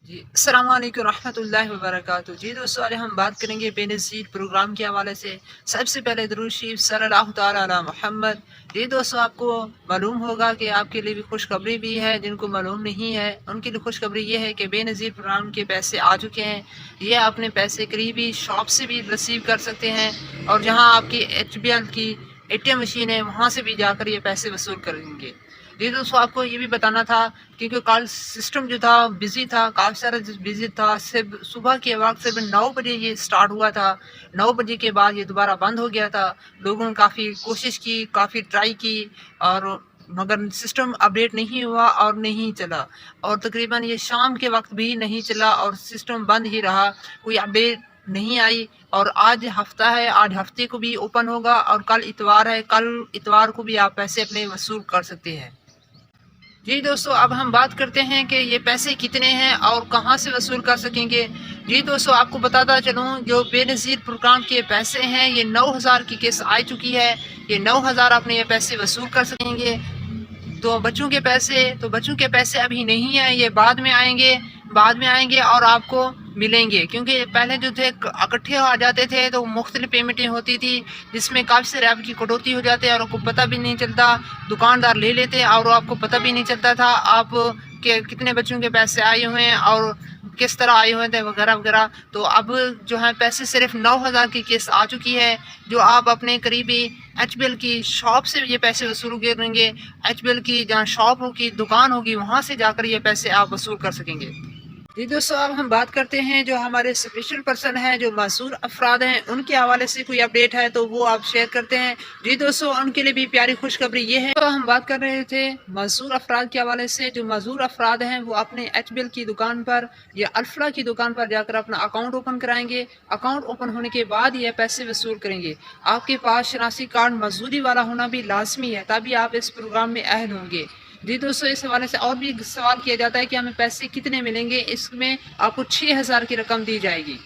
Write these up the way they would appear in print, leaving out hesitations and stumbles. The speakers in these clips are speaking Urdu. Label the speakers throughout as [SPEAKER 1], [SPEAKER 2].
[SPEAKER 1] جی السلام علیکم ورحمۃ اللہ وبرکاتہ۔ جی دوستوں، آج ہم بات کریں گے بے نظیر پروگرام کے حوالے سے۔ سب سے پہلے درود شریف صلی اللہ تعالیٰ علی محمد۔ جی دوستوں، آپ کو معلوم ہوگا کہ آپ کے لیے بھی خوشخبری بھی ہے، جن کو معلوم نہیں ہے ان کے لیے خوشخبری یہ ہے کہ بے نظیر پروگرام کے پیسے آ چکے ہیں۔ یہ اپنے پیسے قریبی شاپ سے بھی ریسیو کر سکتے ہیں، اور جہاں آپ کی HBL کی ATM مشین ہے وہاں سے بھی جا کر یہ پیسے وصول کریں گے۔ جی دوستوں، آپ کو یہ بھی بتانا تھا کیونکہ کل سسٹم جو تھا بزی تھا، کافی سارا بزی تھا۔ صبح کے وقت سے 9 بجے یہ سٹارٹ ہوا تھا، 9 بجے کے بعد یہ دوبارہ بند ہو گیا تھا۔ لوگوں نے کافی کوشش کی، کافی ٹرائی کی، اور مگر سسٹم اپڈیٹ نہیں ہوا اور نہیں چلا، اور تقریباً یہ شام کے وقت بھی نہیں چلا اور سسٹم بند ہی رہا، کوئی اپڈیٹ نہیں آئی۔ اور آج ہفتہ ہے، آج ہفتے کو بھی اوپن ہوگا، اور کل اتوار ہے، کل اتوار کو بھی آپ پیسے اپنے وصول کر سکتے ہیں۔ جی دوستو، اب ہم بات کرتے ہیں کہ یہ پیسے کتنے ہیں اور کہاں سے وصول کر سکیں گے۔ جی دوستو، آپ کو بتاتا چلوں جو بے نظیر پروگرام کے پیسے ہیں یہ 9,000 کی قسط آ چکی ہے۔ یہ 9,000 اپنے یہ پیسے وصول کر سکیں گے۔ تو بچوں کے پیسے ابھی نہیں ہیں، یہ بعد میں آئیں گے اور آپ کو ملیں گے، کیونکہ پہلے جو تھے اکٹھے آ جاتے تھے تو مختلف پیمنٹیں ہوتی تھی، جس میں کافی سارے آپ کی کٹوتی ہو جاتے اور آپ کو پتہ بھی نہیں چلتا، دکاندار لے لیتے اور آپ کو پتہ بھی نہیں چلتا تھا آپ کے کتنے بچوں کے پیسے آئے ہوئے ہیں اور کس طرح آئے ہوئے تھے وغیرہ وغیرہ۔ تو اب جو ہے پیسے صرف 9,000 کی قسط آ چکی ہے، جو آپ اپنے قریبی HBL کی شاپ سے یہ پیسے وصول کریں گے۔ HBL کی جہاں شاپ ہوگی، دکان ہوگی، وہاں سے جا کر یہ پیسے آپ وصول کر سکیں گے۔ جی دوستو، اب ہم بات کرتے ہیں جو ہمارے اسپیشل پرسن ہیں، جو معذور افراد ہیں، ان کے حوالے سے کوئی اپڈیٹ ہے تو وہ آپ شیئر کرتے ہیں۔ جی دوستو، ان کے لیے بھی پیاری خوشخبری یہ ہے، تو ہم بات کر رہے تھے معذور افراد کے حوالے سے۔ جو معذور افراد ہیں وہ اپنے HBL کی دکان پر یا الفلا کی دکان پر جا کر اپنا اکاؤنٹ اوپن کرائیں گے۔ اکاؤنٹ اوپن ہونے کے بعد یہ پیسے وصول کریں گے۔ آپ کے پاس شناسی کارڈ معذوری والا ہونا بھی لازمی ہے، تبھی آپ اس پروگرام میں اہل ہوں گے۔ جی دوستو، اس حوالے سے اور بھی سوال کیا جاتا ہے کہ ہمیں پیسے کتنے ملیں گے۔ اس میں آپ کو 6,000 کی رقم دی جائے گی۔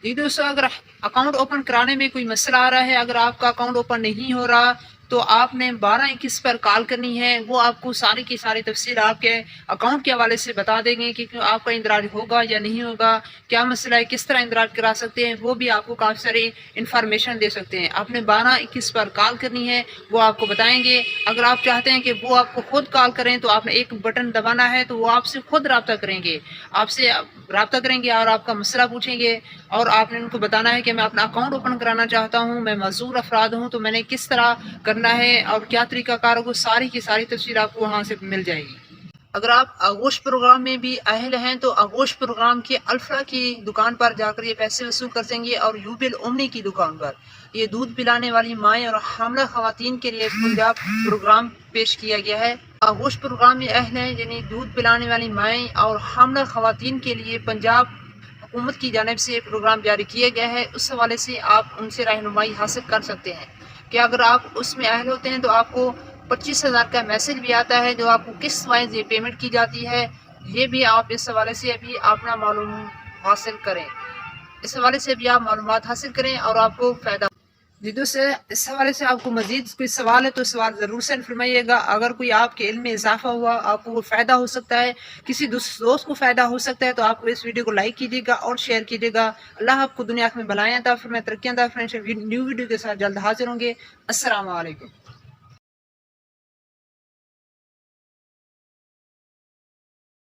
[SPEAKER 1] جی دوستو، اگر اکاؤنٹ اوپن کرانے میں کوئی مسئلہ آ رہا ہے، اگر آپ کا اکاؤنٹ اوپن نہیں ہو رہا، تو آپ نے 1221 پر کال کرنی ہے۔ وہ آپ کو ساری کی ساری تفصیل آپ کے اکاؤنٹ کے حوالے سے بتا دیں گے کہ آپ کا اندراج ہوگا یا نہیں ہوگا، کیا مسئلہ ہے، کس طرح اندراج کرا سکتے ہیں، وہ بھی آپ کو کافی ساری انفارمیشن دے سکتے ہیں۔ آپ نے 1221 پر کال کرنی ہے، وہ آپ کو بتائیں گے۔ اگر آپ چاہتے ہیں کہ وہ آپ کو خود کال کریں تو آپ نے ایک بٹن دبانا ہے، تو وہ آپ سے خود رابطہ کریں گے، آپ سے رابطہ کریں گے اور آپ کا مسئلہ پوچھیں گے، اور آپ نے ان کو بتانا ہے کہ میں اپنا اکاؤنٹ اوپن کرانا چاہتا ہوں، میں معذور افراد ہوں، تو میں نے کس طرح کرنا ہے اور کیا طریقہ کار ہوگا، ساری کی ساری تفصیل آپ کو وہاں سے مل جائے گی۔ اگر آپ آغوش پروگرام میں بھی اہل ہیں تو آغوش پروگرام کے الفلا کی دکان پر جا کر یہ پیسے وصول کر سکیں گے، اور یوبل امنی کی دکان پر یہ دودھ پلانے والی مائیں اور حاملہ خواتین کے لیے پنجاب پروگرام پیش کیا گیا ہے۔ آغوش پروگرام میں اہل ہیں، یعنی دودھ پلانے والی مائیں اور حاملہ خواتین کے لیے پنجاب حکومت کی جانب سے پروگرام جاری کیا گیا ہے۔ اس حوالے سے آپ ان سے رہنمائی حاصل کر سکتے ہیں کہ اگر آپ اس میں اہل ہوتے ہیں تو آپ کو 25,000 کا میسج بھی آتا ہے، جو آپ کو قسط وائز یہ پیمنٹ کی جاتی ہے۔ یہ بھی آپ اس حوالے سے ابھی اپنا معلومات حاصل کریں، اس حوالے سے بھی آپ معلومات حاصل کریں اور آپ کو فائدہ۔ جی دوست، اس حوالے سے آپ کو مزید کوئی سوال ہے تو سوال ضرور سینڈ فرمائیے گا۔ اگر کوئی آپ کے علم میں اضافہ ہوا، آپ کو فائدہ ہو سکتا ہے، کسی دوست کو فائدہ ہو سکتا ہے، تو آپ کو اس ویڈیو کو لائک کیجیے گا اور شیئر کیجیے گا۔ اللہ آپ کو دنیا میں بلائیں عطا فرمائے، ترقیاں عطا فرمائے۔ نیو ویڈیو کے ساتھ جلد حاضر ہوں گے۔ السلام علیکم۔